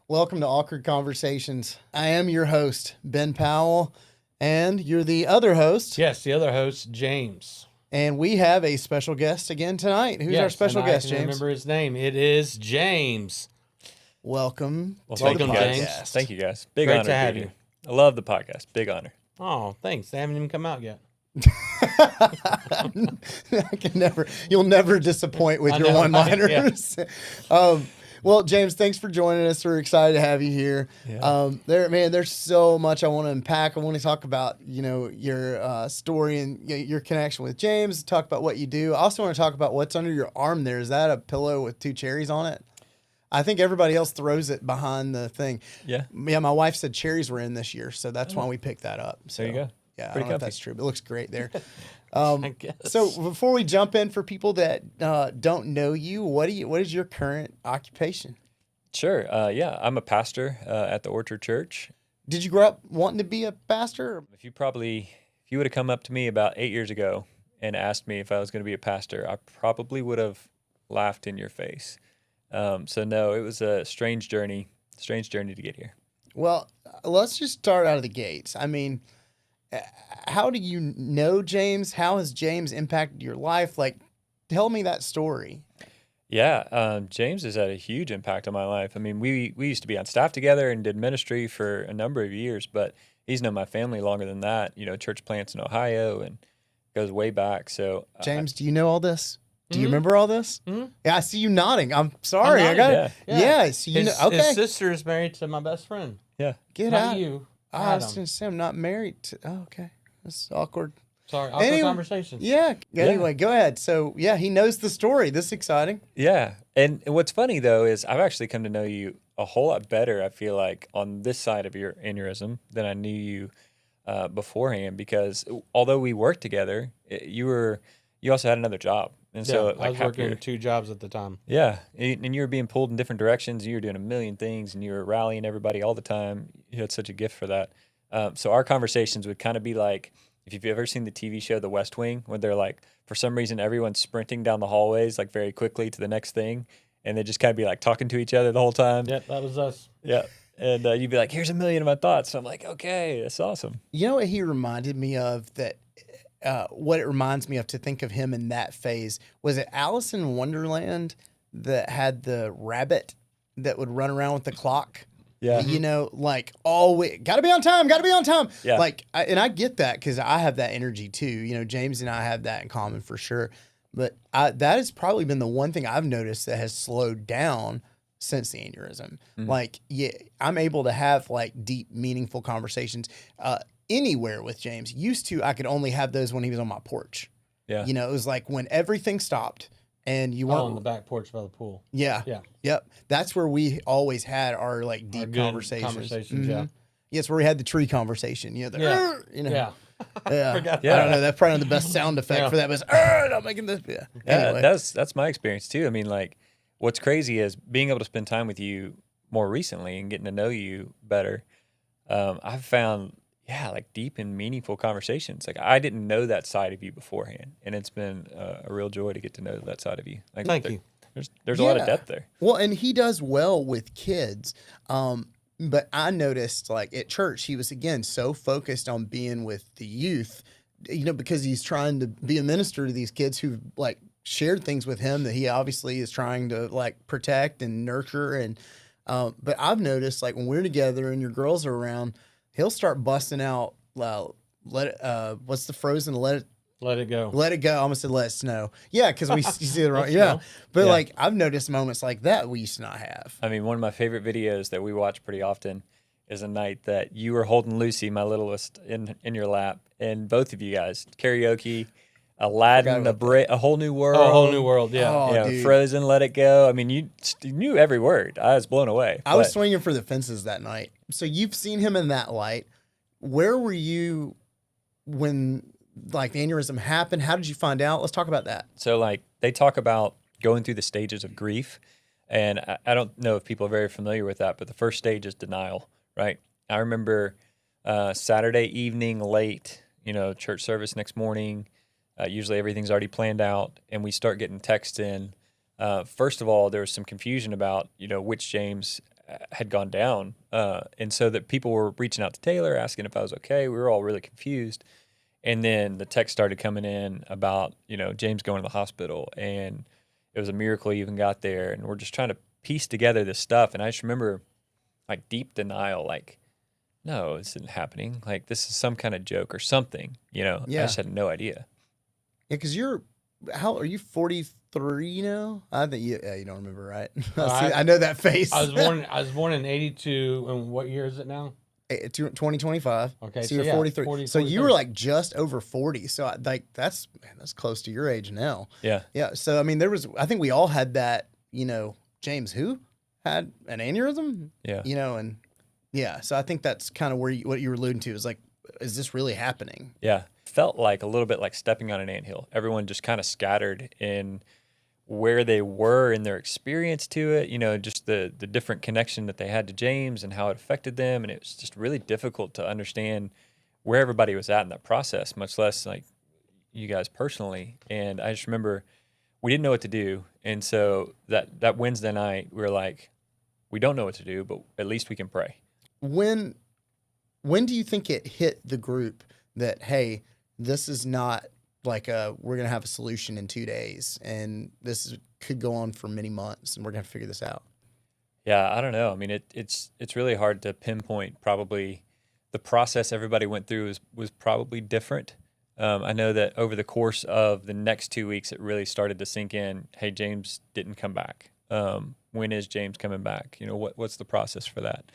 Welcome to Awkward Conversations. I am your host, Ben Powell, and you're the other host. Yes, the other host, James. And we have a special guest again tonight. Who's our special guest, I James? remember his name. It is James. Welcome to thank the you, podcast. James. Thank you, guys. Big Great honor to have be you. here. I love the podcast. Big honor. Oh, thanks. They haven't even come out yet. You'll never disappoint with your one-liners. Well, James, thanks for joining us. We're excited to have you here. Yeah. There's so much I want to unpack. I want to talk about, your story and your connection with James, talk about what you do. I also want to talk about what's under your arm there. Is that a pillow with 2 cherries on it? I think everybody else throws it behind the thing. Yeah. Yeah, my wife said cherries were in this year, so that's why we picked that up. So, There you go. Yeah, I Pretty don't know if comfy. that's true, but it looks great there. I guess. So before we jump in, for people that don't know you, what is your current occupation? Sure. I'm a pastor at the Orchard Church. Did you grow up wanting to be a pastor? If you would have come up to me about 8 years ago and asked me if I was going to be a pastor, I probably would have laughed in your face. So no, it was a strange journey to get here. Well, let's just start out of the gates. I mean, how do you know James? How has James impacted your life? Like, tell me that story. Yeah, James has had a huge impact on my life. I mean, we used to be on staff together and did ministry for a number of years, but he's known my family longer than that. Church plants in Ohio and goes way back. So James, do you know all this? Do you remember all this? Mhm. Yeah, I see you nodding. I'm sorry. I'm I got nodding. it. Yeah. So you know, okay. His sister is married to my best friend. Get Not out. you. I was Adam. going to say I'm not married. Okay. That's awkward. Sorry, awkward Anyway, conversation. Yeah. Anyway, go ahead. So, yeah, he knows the story. This is exciting. Yeah. And what's funny, though, is I've actually come to know you a whole lot better, I feel like, on this side of your aneurysm than I knew you beforehand, because although we worked together, you also had another job. And so, I was working your 2 jobs at the time. Yeah, and you were being pulled in different directions. You were doing a million things, and you were rallying everybody all the time. You had such a gift for that. So our conversations would kind of be like, if you've ever seen the TV show The West Wing, where they're like, for some reason, everyone's sprinting down the hallways like very quickly to the next thing, and they just kind of be like talking to each other the whole time. Yep, that was us. Yeah, and you'd be like, "Here's a million of my thoughts." So I'm like, "Okay, that's awesome." You know what he reminded me of that? What it reminds me of to think of him in that phase, was it Alice in Wonderland that had the rabbit that would run around with the clock? Yeah, Like, gotta be on time. Yeah. And I get that because I have that energy too. James and I have that in common for sure. But that has probably been the one thing I've noticed that has slowed down since the aneurysm. Mm-hmm. Like, yeah, I'm able to have like deep, meaningful conversations anywhere with James. Used to, I could only have those when he was on my porch. yeah, It was like when everything stopped and you On the weren't. back porch by the pool. Yeah. Yeah. Yep. That's where we always had our like deep Our good conversations. conversations, yeah. Yes, where we had the tree conversation. Yeah. Yeah. Yeah. Yeah. Forgot I don't know. That's probably not the best sound effect Yeah. for that. Was I'm making this. Yeah. yeah. Anyway. That's my experience too. I mean, like, what's crazy is being able to spend time with you more recently and getting to know you better. I've found, like deep and meaningful conversations. Like, I didn't know that side of you beforehand, and it's been a real joy to get to know that side of you. Like, Thank you. There's a lot of Yeah. depth there. Well, and he does well with kids. But I noticed, like, at church, he was, again, so focused on being with the youth, because he's trying to be a minister to these kids who've, like, shared things with him that he obviously is trying to, like, protect and nurture. And but I've noticed, like, when we're together and your girls are around, he'll start busting out, what's the Frozen? Let it go. Let it go. I almost said let it snow. Yeah, because you see the wrong. Let Yeah, snow. but Yeah. like I've noticed moments like that we used to not have. I mean, one of my favorite videos that we watch pretty often is a night that you were holding Lucy, my littlest, in your lap, and both of you guys karaoke, Aladdin, a whole new world, Oh, a whole new world. Yeah. Oh, dude. Frozen, Let It Go. I mean, you knew every word. I was blown away. I was But swinging for the fences that night. So you've seen him in that light. Where were you when like the aneurysm happened? How did you find out? Let's talk about that. So, like, they talk about going through the stages of grief, and I don't know if people are very familiar with that, but the first stage is denial, right? I remember Saturday evening late, church service next morning. Usually everything's already planned out, and we start getting texts in. First of all, there was some confusion about, which James had gone down. And so that people were reaching out to Taylor, asking if I was okay. We were all really confused. And then the text started coming in about, James going to the hospital, and it was a miracle he even got there. And we're just trying to piece together this stuff. And I just remember like deep denial, like, no, this isn't happening. Like, this is some kind of joke or something, I just had no idea. Yeah, because how are you 43 now? I think you don't remember, right? I know that face. I was born in 82, and what year is it now? 2025. Okay, so you're 43. 40, so you were like just over 40. So that's close to your age now. Yeah. Yeah. So I mean, I think we all had that. James who had an aneurysm. Yeah. And yeah. So I think that's kind of what you were alluding to is like, is this really happening? Yeah. Felt like a little bit like stepping on an anthill. Everyone just kind of scattered in where they were in their experience to it, just the different connection that they had to James and how it affected them. And it was just really difficult to understand where everybody was at in that process, much less like you guys personally. And I just remember we didn't know what to do. And so that Wednesday night, we were like, we don't know what to do, but at least we can pray. When do you think it hit the group that, hey, this is not like we're going to have a solution in 2 days, and could go on for many months, and we're going to figure this out? Yeah, I don't know. I mean, it's really hard to pinpoint. Probably the process everybody went through was probably different. I know that over the course of the next 2 weeks, it really started to sink in. Hey, James didn't come back. When is James coming back? What's the process for that?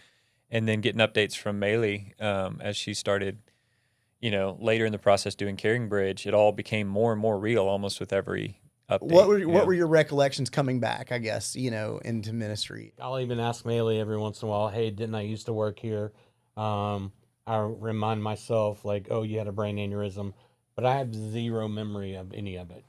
And then getting updates from Maylee as she started, later in the process doing Caring Bridge. It all became more and more real almost with every update. What were your recollections coming back, I guess, into ministry? I'll even ask Maylee every once in a while, hey, didn't I used to work here? I remind myself, like, oh, you had a brain aneurysm, but I have zero memory of any of it.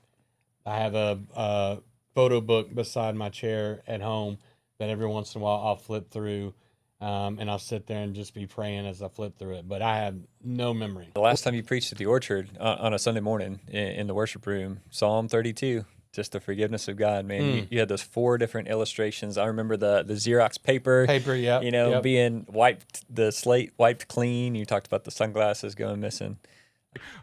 I have a photo book beside my chair at home that every once in a while I'll flip through, and I'll sit there and just be praying as I flip through it. But I have no memory. The last time you preached at the Orchard on a Sunday morning in the worship room, Psalm 32, just the forgiveness of God, man. You had those 4 different illustrations. I remember the Xerox paper. Being wiped, the slate wiped clean. You talked about the sunglasses going missing.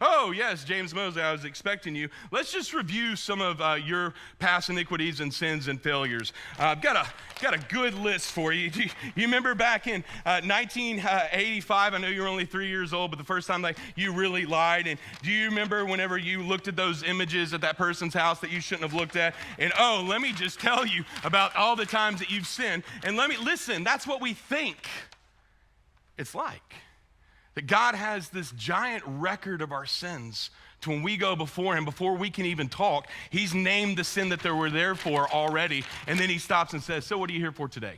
Oh, yes, James Moseley, I was expecting you. Let's just review some of your past iniquities and sins and failures. I've got a good list for you. Do you remember back in 1985? I know you were only 3 years old, but the first time you really lied. And do you remember whenever you looked at those images at that person's house that you shouldn't have looked at? And let me just tell you about all the times that you've sinned. And listen, that's what we think it's like. That God has this giant record of our sins to when we go before him, before we can even talk, he's named the sin that they were there for already. And then he stops and says, so what are you here for today?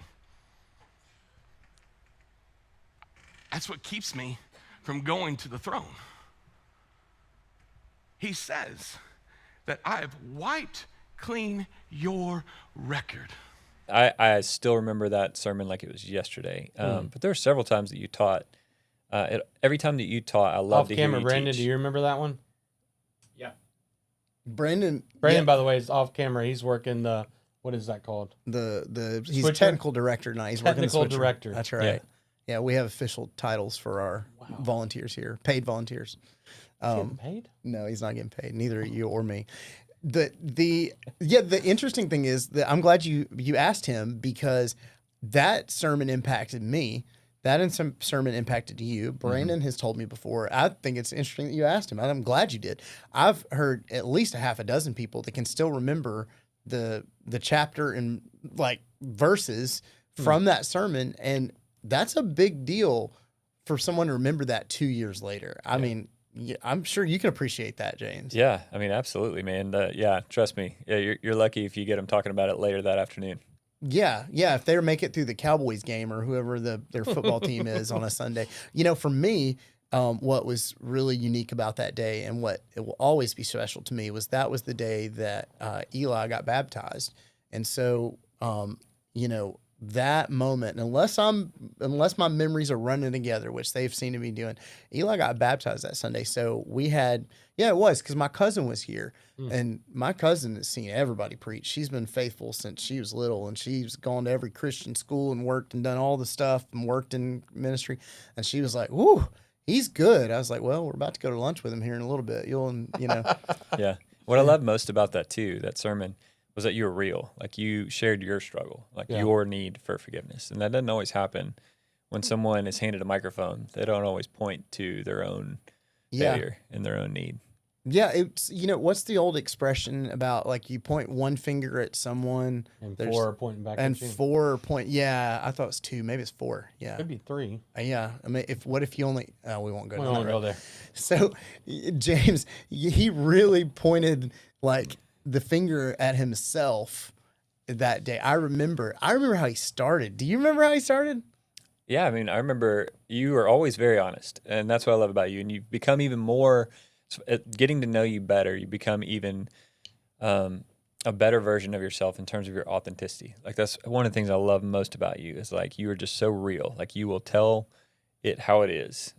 That's what keeps me from going to the throne. He says that I have wiped clean your record. I still remember that sermon like it was yesterday. But there were several times that you taught. Every time that you taught, I love to hear you Off camera, Brandon, teach. do you remember that one? Yeah. Brandon, by the way, is off camera. He's working what is that called? He's Switcher? technical director now. He's working the Technical switcher. director. That's right. Yeah, we have official titles for our volunteers here, paid volunteers. Getting paid? No, he's not getting paid. Neither you or me. The interesting thing is that I'm glad you asked him, because that sermon impacted me. That sermon impacted you. Brandon has told me before. I think it's interesting that you asked him. I'm glad you did. I've heard at least a half a dozen people that can still remember the chapter and like verses from that sermon, and that's a big deal for someone to remember that 2 years later. I mean, I'm sure you can appreciate that, James. Yeah, I mean, absolutely, man. Trust me. Yeah, you're lucky if you get them talking about it later that afternoon. Yeah. If they make it through the Cowboys game or whoever their football team is on a Sunday. For me, what was really unique about that day and what it will always be special to me was that was the day that Eli got baptized. And so, that moment, unless my memories are running together, which they've seemed to be doing, Eli got baptized that Sunday. So we had, yeah, it was because my cousin was here, and my cousin has seen everybody preach. She's been faithful since she was little, and she's gone to every Christian school and worked and done all the stuff and worked in ministry. And she was like, "Whoo, he's good." I was like, "Well, we're about to go to lunch with him here in a little bit. Yeah. What I love most about that too, that sermon, was that you were real. Like you shared your struggle, like your need for forgiveness. And that doesn't always happen when someone is handed a microphone. They don't always point to their own failure and their own need. Yeah, it's what's the old expression about like you point one finger at someone and 4 are pointing back and at you. 4 point. Yeah, I thought it was 2, maybe it's 4. Yeah, Could be 3. Yeah, I mean, what if you only? We won't go. We down won't that go road. there. So James, he really pointed like the finger at himself that day. I remember how he started. Do you remember how he started? Yeah, I mean, I remember you were always very honest, and that's what I love about you. And you become even more, getting to know you better, you become even a better version of yourself in terms of your authenticity. Like that's one of the things I love most about you is like you are just so real. Like you will tell it how it is.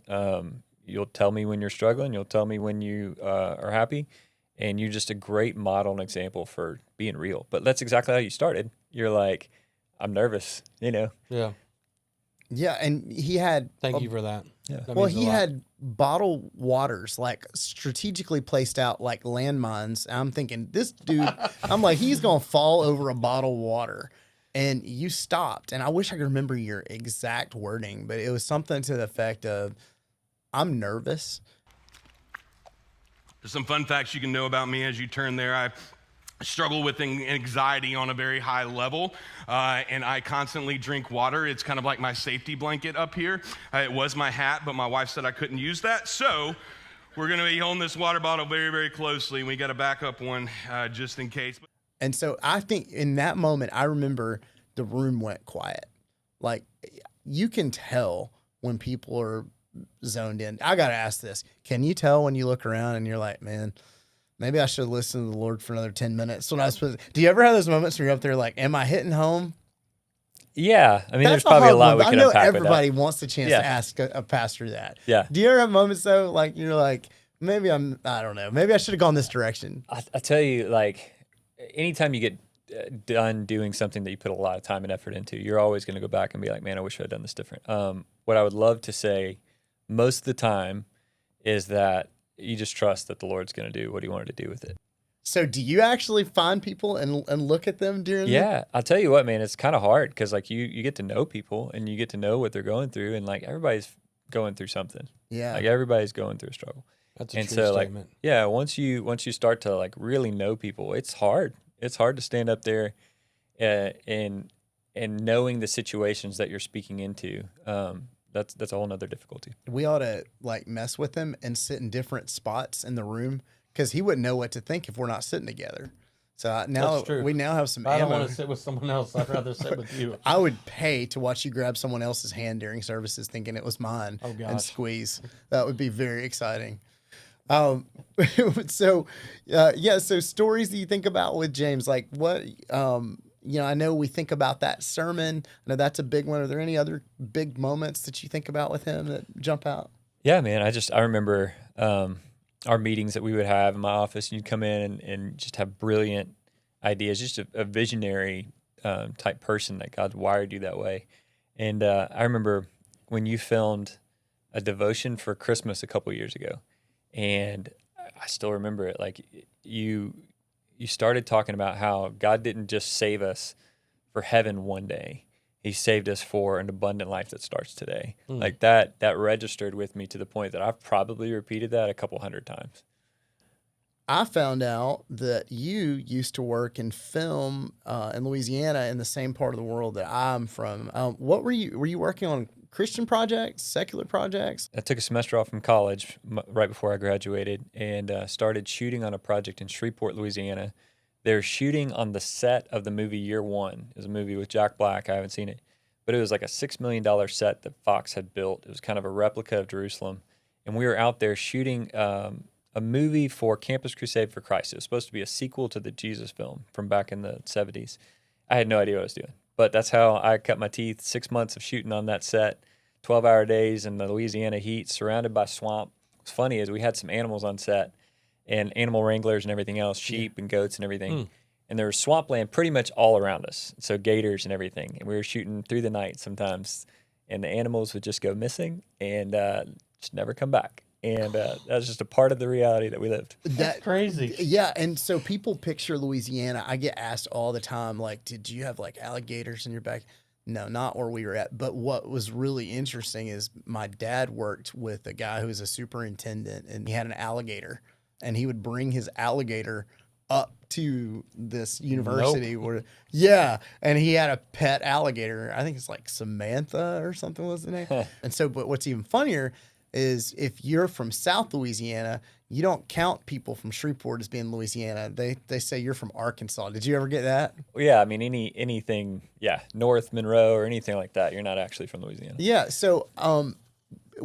You'll tell me when you're struggling. You'll tell me when you are happy. And you're just a great model and example for being real. But that's exactly how you started. You're like, I'm nervous, Yeah. Yeah, and he had. Thank you for that. Yeah. That Well, means a he lot. had bottled waters like strategically placed out like landmines. I'm thinking this dude. I'm like he's gonna fall over a bottle of water, and you stopped. And I wish I could remember your exact wording, but it was something to the effect of, "I'm nervous." There's some fun facts you can know about me as you turn there. I struggle with anxiety on a very high level, and I constantly drink water. It's kind of like my safety blanket up here. It was my hat, but my wife said I couldn't use that. So we're going to be holding this water bottle very, very closely, and we got a backup one just in case. And so I think in that moment, I remember the room went quiet. Like you can tell when people are zoned in. I got to ask this. Can you tell when you look around and you're like, man, maybe I should listen to the Lord for another 10 minutes? When I was supposed do you ever have those moments where you're up there like, am I hitting home? Yeah. I mean, That's there's probably a hard lot one. we can I know unpack with everybody that. wants the chance Yeah. to ask a pastor that. Yeah. Do you ever have moments though, like you're like, maybe I don't know, maybe I should have gone this direction? I tell you, like, anytime you get done doing something that you put a lot of time and effort into, you're always going to go back and be like, man, I wish I had done this different. What I would love to say most of the time is that you just trust that the Lord's going to do what he wanted to do with it. So do you actually find people and look at them during Yeah, I'll tell you what, man, it's kind of hard because like you get to know people and you get to know what they're going through, and like everybody's going through something. Yeah. Like everybody's going through a struggle. That's a And true so statement. like, yeah, once you start to like really know people, it's hard. It's hard to stand up there and knowing the situations that you're speaking into. That's a whole nother difficulty. We ought to like mess with him and sit in different spots in the room because he wouldn't know what to think if we're not sitting together. So now That's true. we now have some I don't ammo. want to sit with someone else. I'd rather sit with you. I would pay to watch you grab someone else's hand during services thinking it was mine Oh, and gosh. squeeze. That would be very exciting. So stories that you think about with James, like what, I know we think about that sermon. I know that's a big one. Are there any other big moments that you think about with him that jump out? Yeah, man. I remember our meetings that we would have in my office, and you'd come in and just have brilliant ideas, just a visionary type person that God's wired you that way. And I remember when you filmed a devotion for Christmas a couple of years ago, and I still remember it. Like you started talking about how God didn't just save us for heaven one day. He saved us for an abundant life that starts today. Like that registered with me to the point that I've probably repeated that a couple hundred times. I found out that you used to work in film in Louisiana in the same part of the world that I'm from. What were you working on? Christian projects, secular projects? I took a semester off from college right before I graduated and started shooting on a project in Shreveport, Louisiana. They're shooting on the set of the movie Year One. It was a movie with Jack Black. I haven't seen it, but it was like a $6 million set that Fox had built. It was kind of a replica of Jerusalem. And we were out there shooting a movie for Campus Crusade for Christ. It was supposed to be a sequel to the Jesus film from back in the 70s. I had no idea what I was doing, But that's how I cut my teeth. 6 months of shooting on that set, 12-hour days in the Louisiana heat, surrounded by swamp. What's funny is we had some animals on set and animal wranglers and everything else, sheep and goats and everything. And there was swampland pretty much all around us. So gators and everything. And we were shooting through the night sometimes. And the animals would just go missing and just never come back. And that was just a part of the reality that we lived. That's crazy. Yeah, and so people picture Louisiana. I get asked all the time, like, did you have like alligators in your back? No, not where we were at. But what was really interesting is my dad worked with a guy who was a superintendent, and he had an alligator, and he would bring his alligator up to this university where, yeah, and he had a pet alligator. I think it's like Samantha or something was the name. And so, but what's even funnier is if you're from South Louisiana, you don't count people from Shreveport as being Louisiana. They say you're from Arkansas. Did you ever get that? Well, yeah, I mean, anything, North Monroe or anything like that, you're not actually from Louisiana. Yeah, so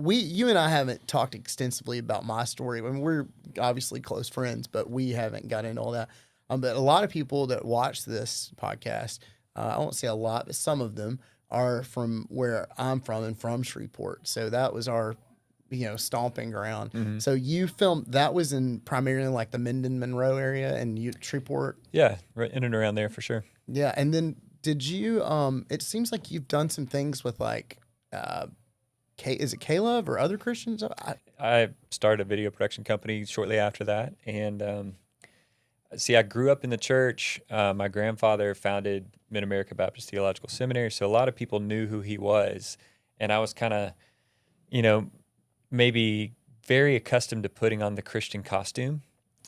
you and I haven't talked extensively about my story. I mean, we're obviously close friends, but we haven't got into all that. But a lot of people that watch this podcast, I won't say a lot, but some of them are from where I'm from and from Shreveport. So that was our stomping ground. Mm-hmm. So you filmed, that was in primarily like the Minden, Monroe area and Shreveport? Yeah, right in and around there for sure. Yeah, and then did you, it seems like you've done some things with like, is it Caleb or other Christians? I started a video production company shortly after that. And I grew up in the church. My grandfather founded Mid-America Baptist Theological Seminary, so a lot of people knew who he was. And I was kind of, maybe very accustomed to putting on the Christian costume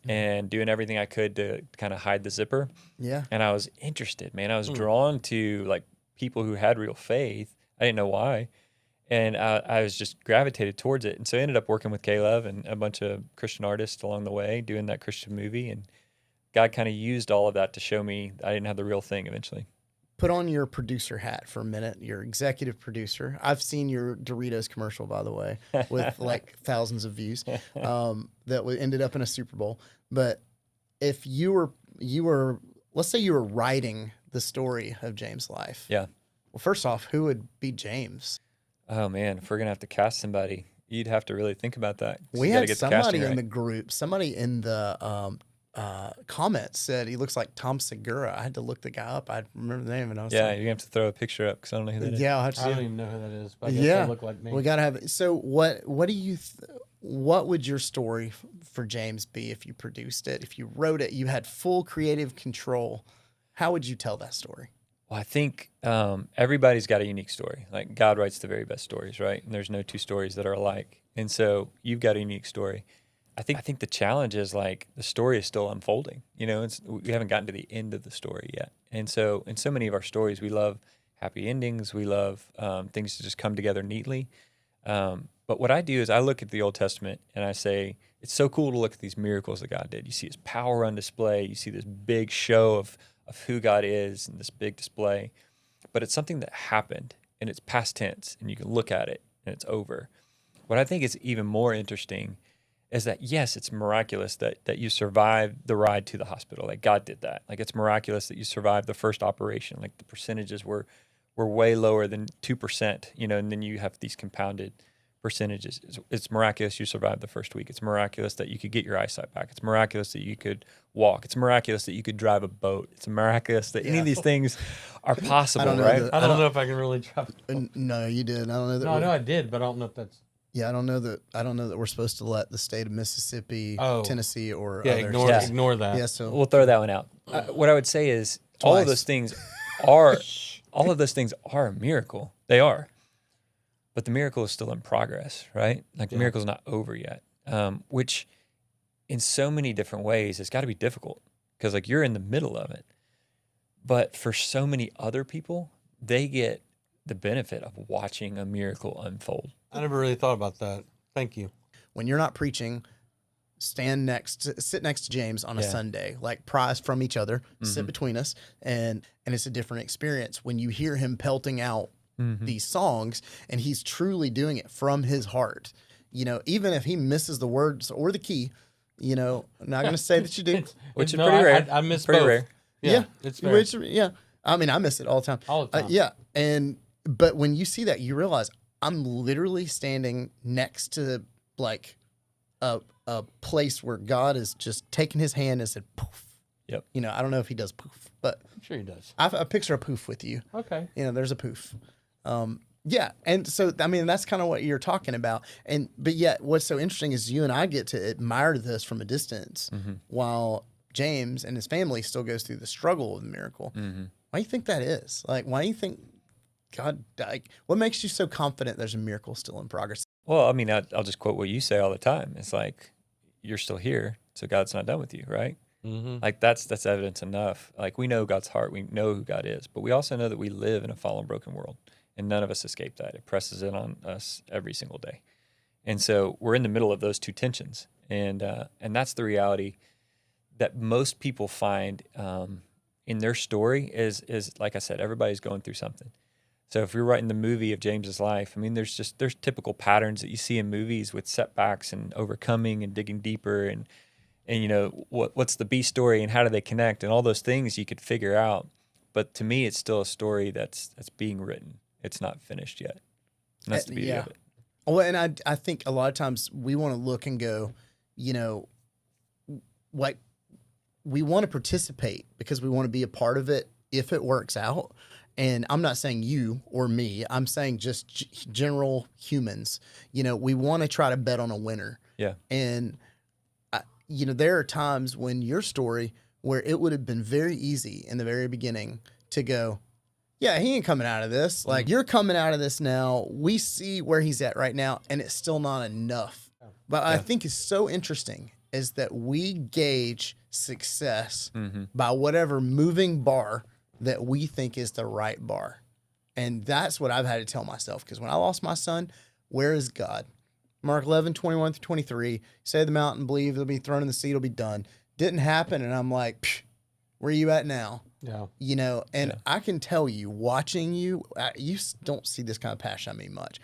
and doing everything I could to kind of hide the zipper. Yeah. And I was interested, man. I was drawn to like people who had real faith. I didn't know why. And I was just gravitated towards it. And so I ended up working with Caleb and a bunch of Christian artists along the way, doing that Christian movie. And God kind of used all of that to show me I didn't have the real thing eventually. Put on your producer hat for a minute. You're executive producer. I've seen your Doritos commercial, by the way, with like thousands of views that ended up in a Super Bowl. But if you were, let's say you were writing the story of James' life. Yeah. Well, first off, who would be James? Oh, man, if we're going to have to cast somebody, you'd have to really think about that. We had somebody in the group, somebody in the comments said he looks like Tom Segura. I had to look the guy up. I remember the name, and I was you're going to have to throw a picture up because I don't know who that is. Yeah, I'll have to I don't even know who that is, but I guess they look like me. We got to have it. So what do you what would your story for James be if you produced it, if you wrote it, you had full creative control? How would you tell that story? Well, I think everybody's got a unique story. Like God writes the very best stories, right? And there's no two stories that are alike. And so you've got a unique story. I think the challenge is like the story is still unfolding. We haven't gotten to the end of the story yet. And so in so many of our stories, we love happy endings. We love things to just come together neatly. But what I do is I look at the Old Testament and I say, it's so cool to look at these miracles that God did. You see his power on display. You see this big show of who God is and this big display. But it's something that happened and it's past tense and you can look at it and it's over. What I think is even more interesting is that, yes, it's miraculous that you survived the ride to the hospital. Like God did that. Like it's miraculous that you survived the first operation. Like the percentages were way lower than 2%, and then you have these compounded percentages. It's miraculous you survived the first week. It's miraculous that you could get your eyesight back. It's miraculous that you could walk. It's miraculous that you could drive a boat. It's miraculous that any of these things are possible, right? I don't know if I can really drive. No, you did. I don't know that. No, I know I did, but I don't know if that's. Yeah, I don't know that we're supposed to let the state of Mississippi, Tennessee, or others. Ignore that. Yeah, so we'll throw that one out. What I would say is all of those things are a miracle. They are, but the miracle is still in progress, right? Like the miracle is not over yet. Which, in so many different ways, it's got to be difficult because like you're in the middle of it. But for so many other people, they get the benefit of watching a miracle unfold. I never really thought about that. Thank you. When you're not preaching, sit next to James on a Sunday, like prize from each other, sit between us, and it's a different experience when you hear him pelting out these songs, and he's truly doing it from his heart. Even if he misses the words or the key, I'm not going to say that you do, which is pretty rare. I miss pretty both. rare. Yeah, it's fair. I mean, I miss it all the time. All the time. Yeah. But when you see that, you realize I'm literally standing next to like a place where God is just taking his hand and said, poof. Yep. You know, I don't know if he does poof, but I'm sure he does. I picture a poof with you. Okay. You know, there's a poof. Yeah. And so, I mean, that's kind of what you're talking about. But yet what's so interesting is you and I get to admire this from a distance while James and his family still goes through the struggle of the miracle. Why do you think that is? Like, why do you think God, like, what makes you so confident there's a miracle still in progress? Well, I mean, I'll just quote what you say all the time. It's like, you're still here, so God's not done with you, right? Like that's evidence enough. Like we know God's heart, we know who God is, but we also know that we live in a fallen, broken world, and none of us escape that. It presses in on us every single day, and so we're in the middle of those two tensions, and that's the reality that most people find in their story is like I said, everybody's going through something. So if you're writing the movie of James's life, I mean, there's typical patterns that you see in movies with setbacks and overcoming and digging deeper and you know, what's the B story and how do they connect and all those things you could figure out. But to me, it's still a story that's being written. It's not finished yet. And that's the beauty of it. Well, and I think a lot of times we want to look and go, you know, like we want to participate because we want to be a part of it if it works out. And I'm not saying you or me. I'm saying just general humans. You know, we want to try to bet on a winner. Yeah. And you know, there are times when your story where it would have been very easy in the very beginning to go, yeah, he ain't coming out of this. Like, you're coming out of this now. We see where he's at right now, and it's still not enough. But I think it's so interesting is that we gauge success by whatever moving bar that we think is the right bar. And that's what I've had to tell myself. Because when I lost my son, where is God? Mark 11, 21 through 23, say the mountain, believe it'll be thrown in the sea, it'll be done. Didn't happen. And I'm like, where are you at now? Yeah. You know, and I can tell you, watching you, you don't see this kind of passion on me much.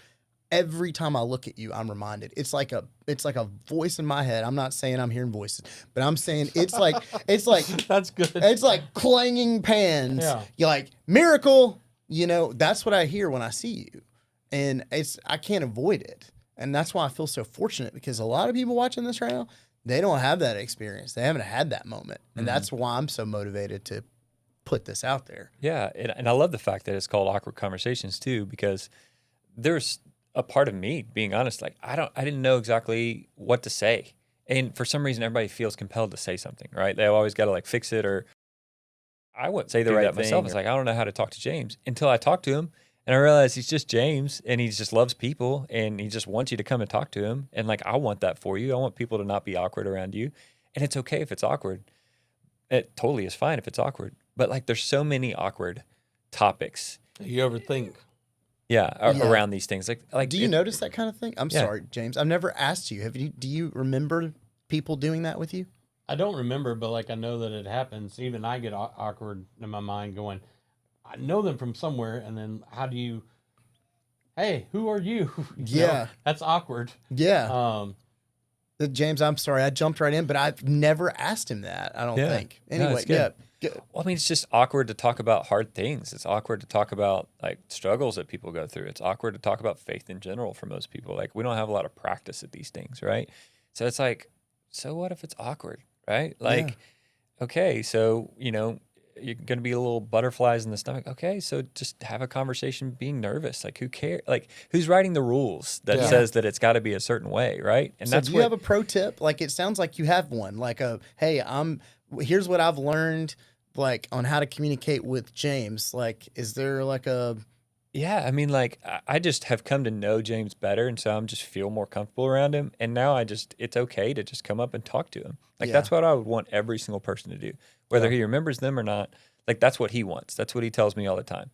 Every time I look at you, I'm reminded. It's like a voice in my head. I'm not saying I'm hearing voices, but I'm saying it's like That's good. It's like clanging pans. Yeah. You're like, miracle. You know, that's what I hear when I see you. And I can't avoid it. And that's why I feel so fortunate because a lot of people watching this right now, they don't have that experience. They haven't had that moment. And that's why I'm so motivated to put this out there. Yeah. And I love the fact that it's called Awkward Conversations too, because there's a part of me, being honest, like I didn't know exactly what to say. And for some reason, everybody feels compelled to say something, right? They always got to like fix it, or I wouldn't say the right thing myself. It's like, I don't know how to talk to James until I talk to him. And I realized he's just James and he just loves people and he just wants you to come and talk to him. And like, I want that for you. I want people to not be awkward around you. And it's okay if it's awkward. It totally is fine if it's awkward. But like, there's so many awkward topics. You overthink. Yeah, around these things. Like, do you notice that kind of thing? I'm sorry, James. I've never asked you. Do you remember people doing that with you? I don't remember, but like I know that it happens. Even I get awkward in my mind going, I know them from somewhere, and then how do you, hey, who are you? You know, that's awkward. Yeah. James, I'm sorry, I jumped right in, but I've never asked him that, I don't think. Anyway, Good. Well, I mean, it's just awkward to talk about hard things. It's awkward to talk about like struggles that people go through. It's awkward to talk about faith in general for most people. Like we don't have a lot of practice at these things, right? So it's like, so what if it's awkward, right? Like, okay, so, you know, you're going to be a little butterflies in the stomach. Okay, so just have a conversation being nervous. Like, who cares? Like, who's writing the rules that says that it's got to be a certain way, right? And so do you have a pro tip? Like, it sounds like you have one. Like, hey, here's what I've learned, like, on how to communicate with James. Like, is there like a... Yeah, I mean, like, I just have come to know James better, and so I'm just feel more comfortable around him. And now it's okay to just come up and talk to him. Like, that's what I would want every single person to do, whether he remembers them or not. Like, that's what he wants. That's what he tells me all the time.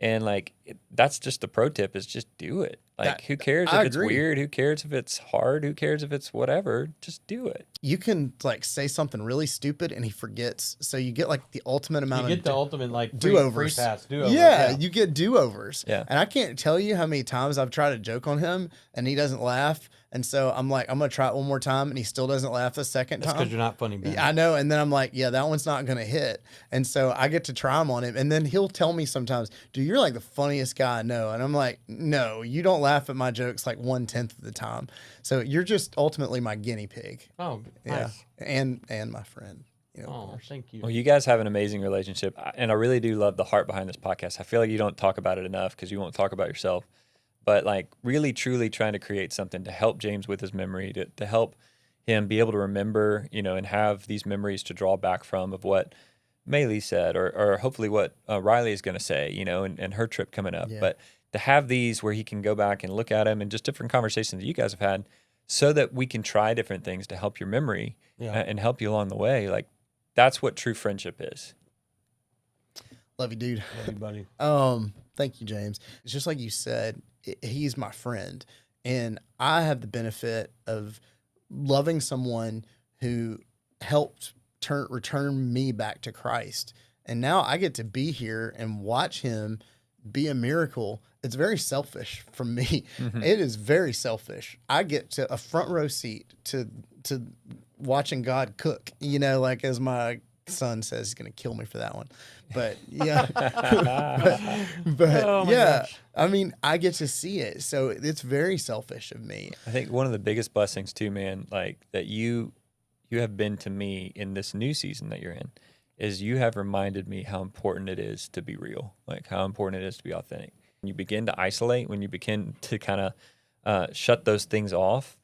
And, like, that's just the pro tip is just do it. Like, who cares I if it's agree. weird? Who cares if it's hard? Who cares if it's whatever? Just do it. You can like say something really stupid and he forgets. So you get like the ultimate You amount get of the ultimate like free do-overs. pass, do-overs. Yeah, you get do-overs. Yeah. And I can't tell you how many times I've tried to joke on him and he doesn't laugh. And so I'm like, I'm going to try it one more time and he still doesn't laugh the second That's time. because you're not funny, man. Yeah, I know. And then I'm like, yeah, that one's not going to hit. And so I get to try him on him. And then he'll tell me sometimes, dude, you're like the funniest guy I know. And I'm like, no, you don't laugh at my jokes like 1/10 of the time. So you're just ultimately my guinea pig. Oh, Yeah. nice. And my friend. You know, of Oh, course. thank you. Well, you guys have an amazing relationship, and I really do love the heart behind this podcast. I feel like you don't talk about it enough because you won't talk about yourself, but like really, truly trying to create something to help James with his memory, to help him be able to remember, you know, and have these memories to draw back from of what Maylee said, or hopefully what Riley is going to say, you know, and her trip coming up. Yeah. But to have these where he can go back and look at them and just different conversations that you guys have had so that we can try different things to help your memory and help you along the way. Like, that's what true friendship is. Love you, dude. Love you, buddy. Thank you, James. It's just like you said, he's my friend. And I have the benefit of loving someone who helped return me back to Christ. And now I get to be here and watch him be a miracle. It's very selfish from me. Mm-hmm. It is very selfish. I get to a front row seat to watching God cook, you know, like as my son says, he's going to kill me for that one. But yeah, but Oh my yeah, gosh. I mean, I get to see it. So it's very selfish of me. I think one of the biggest blessings too, man, like that you have been to me in this new season that you're in, is you have reminded me how important it is to be real, like how important it is to be authentic. When you begin to isolate, when you begin to kind of shut those things off,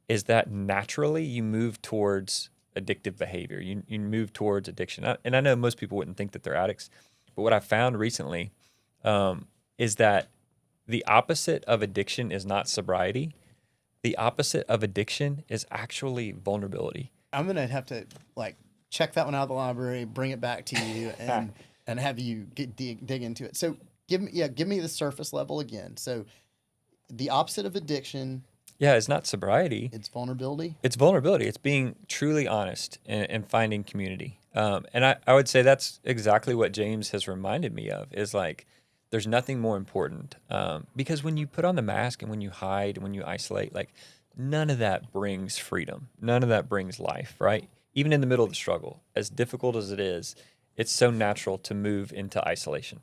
is that naturally you move towards addictive behavior. You move towards addiction. And I know most people wouldn't think that they're addicts, but what I found recently is that the opposite of addiction is not sobriety. The opposite of addiction is actually vulnerability. I'm going to have to like check that one out of the library, bring it back to you and have you dig into it. So give me the surface level again. So the opposite of addiction. Yeah, it's not sobriety. It's vulnerability. It's vulnerability. It's being truly honest and finding community. And I would say that's exactly what James has reminded me of, is like, there's nothing more important. Because when you put on the mask and when you hide and when you isolate, like none of that brings freedom. None of that brings life, right? Even in the middle of the struggle, as difficult as it is, it's so natural to move into isolation.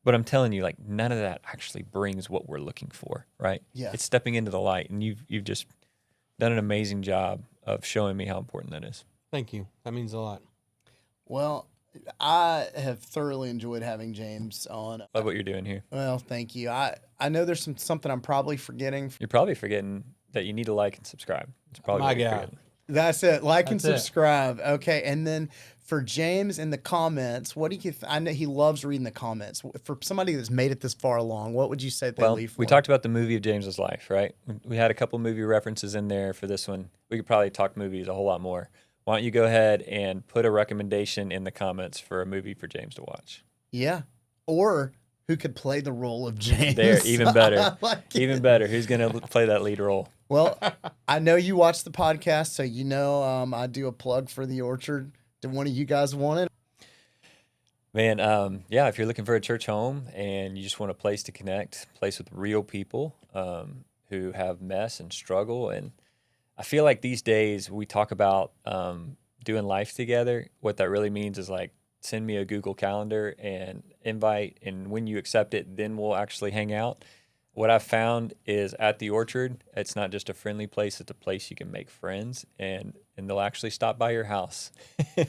But I'm telling you, like, none of that actually brings what we're looking for, right? Yeah. It's stepping into the light, and you've just done an amazing job of showing me how important that is. Thank you. That means a lot. Well, I have thoroughly enjoyed having James on. Love what you're doing here. Well, thank you. I know there's something I'm probably forgetting. You're probably forgetting that you need to like and subscribe. It's probably My what you're God. forgetting. That's it. Like and That's it. subscribe. Okay. And then for James in the comments, what do you I know he loves reading the comments. For somebody that's made it this far along, what would you say they Well, leave for? we talked about the movie of James's life, right? We had a couple movie references in there for this one. We could probably talk movies a whole lot more. Why don't you go ahead and put a recommendation in the comments for a movie for James to watch? Yeah. Or who could play the role of James? There, even better. I like Even it. better. Who's going to play that lead role? Well, I know you watch the podcast, so you know I do a plug for the Orchard. Did one of you guys want it? Man, yeah, if you're looking for a church home and you just want a place to connect, a place with real people who have mess and struggle. And I feel like these days we talk about doing life together. What that really means is like, send me a Google Calendar and invite, and when you accept it, then we'll actually hang out. What I've found is at the Orchard, it's not just a friendly place, it's a place you can make friends, and they'll actually stop by your house. And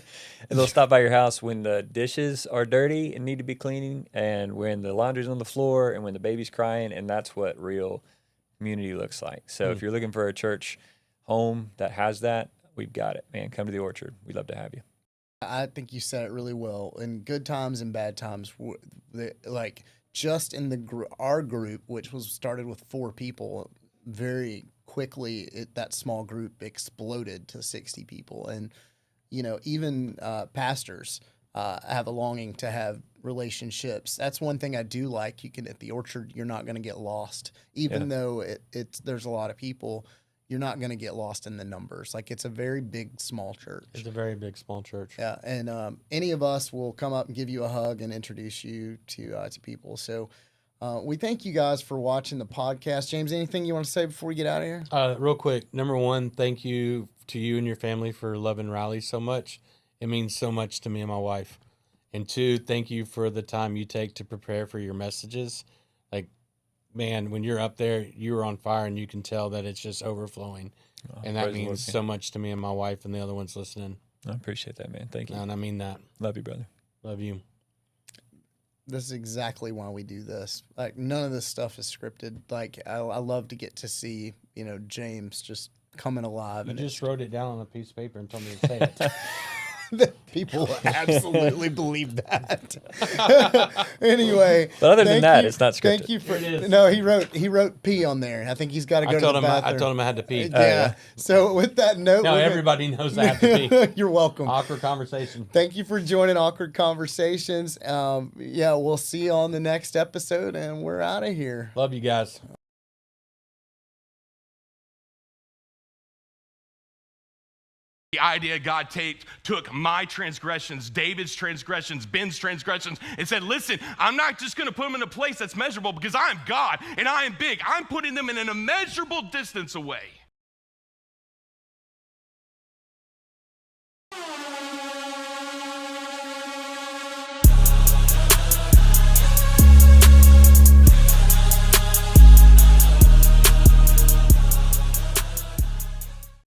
they'll stop by your house when the dishes are dirty and need to be cleaning, and when the laundry's on the floor, and when the baby's crying, and that's what real community looks like. So if you're looking for a church home that has that, we've got it, man. Come to the Orchard. We'd love to have you. I think you said it really well. In good times and bad times, like just in our group, which was started with 4 people, very quickly that small group exploded to 60 people, and you know even pastors. have a longing to have relationships. That's one thing I do like. You can, at the Orchard, you're not going to get lost, even though there's a lot of people. You're not going to get lost in the numbers. Like, it's a very big, small church. It's a very big, small church. Yeah, and any of us will come up and give you a hug and introduce you to people. So we thank you guys for watching the podcast. James, anything you want to say before we get out of here? Real quick, number one, thank you to you and your family for loving Riley so much. It means so much to me and my wife. And two, thank you for the time you take to prepare for your messages. Like, man, when you're up there, you're on fire, and you can tell that it's just overflowing. And that means so much to me and my wife and the other ones listening. I appreciate that, man. Thank you. And I mean that. Love you, brother. Love you. This is exactly why we do this. Like, none of this stuff is scripted. Like, I love to get to see, James just coming alive. You And just wrote it down on a piece of paper and told me to say it. People absolutely believe that. Anyway, But other than that, it's not scripted. Thank you for. No, he wrote P on there. I think he's got to go to the bathroom. I told him I had to pee. Yeah. So with that note, Now everybody knows I have to pee. You're welcome. Awkward conversation. Thank you for joining Awkward Conversations. We'll see you on the next episode, and we're out of here. Love you guys. The idea God took my transgressions, David's transgressions, Ben's transgressions, and said, listen, I'm not just going to put them in a place that's measurable because I am God and I am big. I'm putting them in an immeasurable distance away.